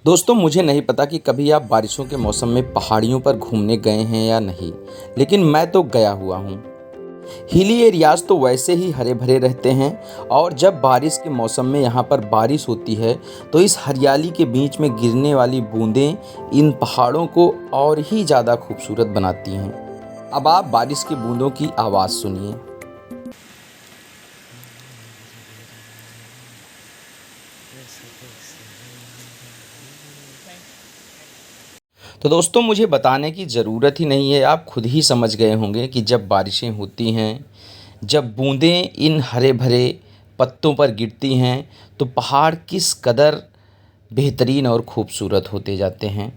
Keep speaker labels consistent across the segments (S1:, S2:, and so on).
S1: दोस्तों, मुझे नहीं पता कि कभी आप बारिशों के मौसम में पहाड़ियों पर घूमने गए हैं या नहीं, लेकिन मैं तो गया हुआ हूँ। हिली एरियाज तो वैसे ही हरे भरे रहते हैं और जब बारिश के मौसम में यहाँ पर बारिश होती है तो इस हरियाली के बीच में गिरने वाली बूंदें इन पहाड़ों को और ही ज़्यादा खूबसूरत बनाती हैं। अब आप बारिश की बूंदों की आवाज़ सुनिए। तो दोस्तों, मुझे बताने की ज़रूरत ही नहीं है, आप खुद ही समझ गए होंगे कि जब बारिशें होती हैं, जब बूंदें इन हरे भरे पत्तों पर गिरती हैं तो पहाड़ किस कदर बेहतरीन और खूबसूरत होते जाते हैं।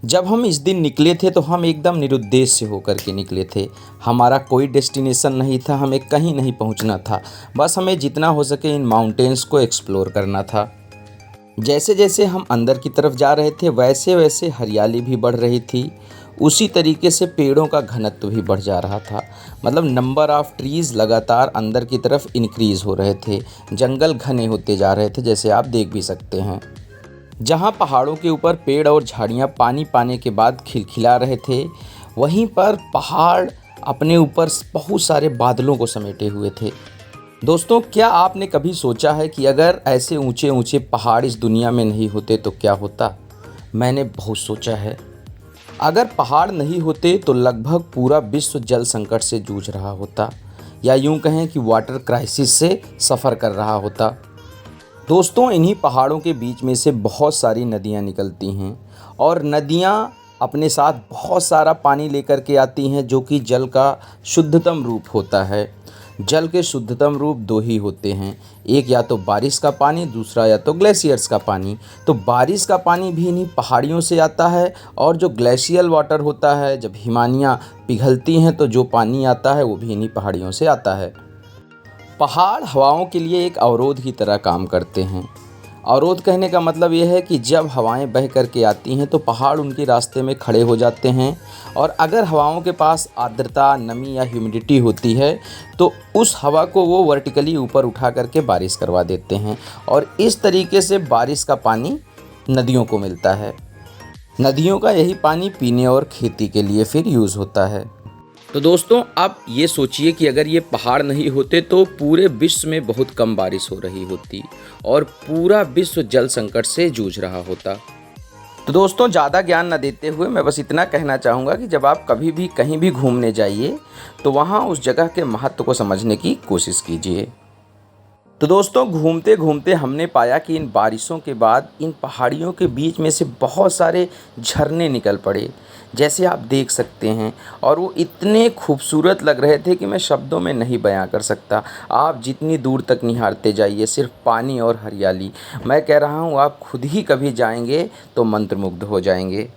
S1: जब हम इस दिन निकले थे तो हम एकदम निरुद्देश्य होकर के निकले थे। हमारा कोई डेस्टिनेशन नहीं था, हमें कहीं नहीं पहुंचना था, बस हमें जितना हो सके इन माउंटेन्स को एक्सप्लोर करना था। जैसे जैसे हम अंदर की तरफ जा रहे थे वैसे वैसे हरियाली भी बढ़ रही थी, उसी तरीके से पेड़ों का घनत्व भी बढ़ जा रहा था। मतलब नंबर ऑफ़ ट्रीज़ लगातार अंदर की तरफ इंक्रीज़ हो रहे थे, जंगल घने होते जा रहे थे, जैसे आप देख भी सकते हैं। जहाँ पहाड़ों के ऊपर पेड़ और झाड़ियाँ पानी पाने के बाद खिलखिला रहे थे, वहीं पर पहाड़ अपने ऊपर बहुत सारे बादलों को समेटे हुए थे। दोस्तों, क्या आपने कभी सोचा है कि अगर ऐसे ऊंचे ऊंचे पहाड़ इस दुनिया में नहीं होते तो क्या होता? मैंने बहुत सोचा है। अगर पहाड़ नहीं होते तो लगभग पूरा विश्व जल संकट से जूझ रहा होता, या यूं कहें कि वाटर क्राइसिस से सफ़र कर रहा होता। दोस्तों, इन्हीं पहाड़ों के बीच में से बहुत सारी नदियां निकलती हैं और नदियां अपने साथ बहुत सारा पानी लेकर के आती हैं, जो कि जल का शुद्धतम रूप होता है। जल के शुद्धतम रूप दो ही होते हैं, एक या तो बारिश का पानी, दूसरा या तो ग्लेशियर्स का पानी। तो बारिश का पानी भी इन्हीं पहाड़ियों से आता है, और जो ग्लेशियल वाटर होता है, जब हिमानियाँ पिघलती हैं तो जो पानी आता है वो भी इन्हीं पहाड़ियों से आता है। पहाड़ हवाओं के लिए एक अवरोध की तरह काम करते हैं। अवरोध कहने का मतलब यह है कि जब हवाएं बह करके आती हैं तो पहाड़ उनके रास्ते में खड़े हो जाते हैं, और अगर हवाओं के पास आर्द्रता, नमी या ह्यूमिडिटी होती है तो उस हवा को वो वर्टिकली ऊपर उठा करके बारिश करवा देते हैं, और इस तरीके से बारिश का पानी नदियों को मिलता है। नदियों का यही पानी पीने और खेती के लिए फिर यूज़ होता है। तो दोस्तों, आप ये सोचिए कि अगर ये पहाड़ नहीं होते तो पूरे विश्व में बहुत कम बारिश हो रही होती और पूरा विश्व जल संकट से जूझ रहा होता। तो दोस्तों, ज़्यादा ज्ञान न देते हुए मैं बस इतना कहना चाहूँगा कि जब आप कभी भी कहीं भी घूमने जाइए तो वहाँ उस जगह के महत्व को समझने की कोशिश कीजिए। तो दोस्तों, घूमते घूमते हमने पाया कि इन बारिशों के बाद इन पहाड़ियों के बीच में से बहुत सारे झरने निकल पड़े, जैसे आप देख सकते हैं, और वो इतने खूबसूरत लग रहे थे कि मैं शब्दों में नहीं बयां कर सकता। आप जितनी दूर तक निहारते जाइए, सिर्फ पानी और हरियाली। मैं कह रहा हूँ, आप खुद ही कभी जाएंगे तो मंत्रमुग्ध हो जाएंगे।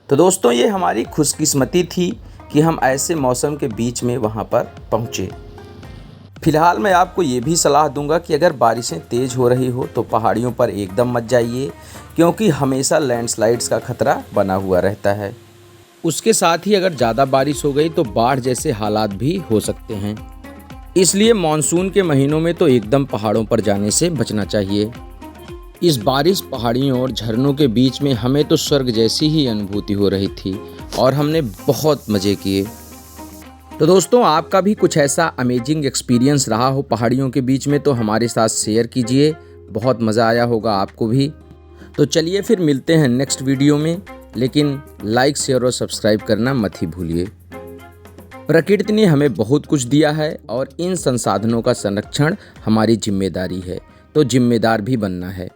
S1: तो दोस्तों, ये हमारी खुशकिस्मती थी कि हम ऐसे मौसम के बीच में वहाँ पर पहुँचे। फिलहाल मैं आपको ये भी सलाह दूंगा कि अगर बारिशें तेज़ हो रही हो तो पहाड़ियों पर एकदम मत जाइए, क्योंकि हमेशा लैंडस्लाइड्स का खतरा बना हुआ रहता है। उसके साथ ही अगर ज़्यादा बारिश हो गई तो बाढ़ जैसे हालात भी हो सकते हैं। इसलिए मानसून के महीनों में तो एकदम पहाड़ों पर जाने से बचना चाहिए। इस बारिश, पहाड़ियों और झरनों के बीच में हमें तो स्वर्ग जैसी ही अनुभूति हो रही थी और हमने बहुत मज़े किए। तो दोस्तों, आपका भी कुछ ऐसा अमेजिंग एक्सपीरियंस रहा हो पहाड़ियों के बीच में तो हमारे साथ शेयर कीजिए, बहुत मज़ा आया होगा आपको भी। तो चलिए फिर मिलते हैं नेक्स्ट वीडियो में, लेकिन लाइक, शेयर और सब्सक्राइब करना मत ही भूलिए। प्रकृति ने हमें बहुत कुछ दिया है और इन संसाधनों का संरक्षण हमारी जिम्मेदारी है, तो जिम्मेदार भी बनना है।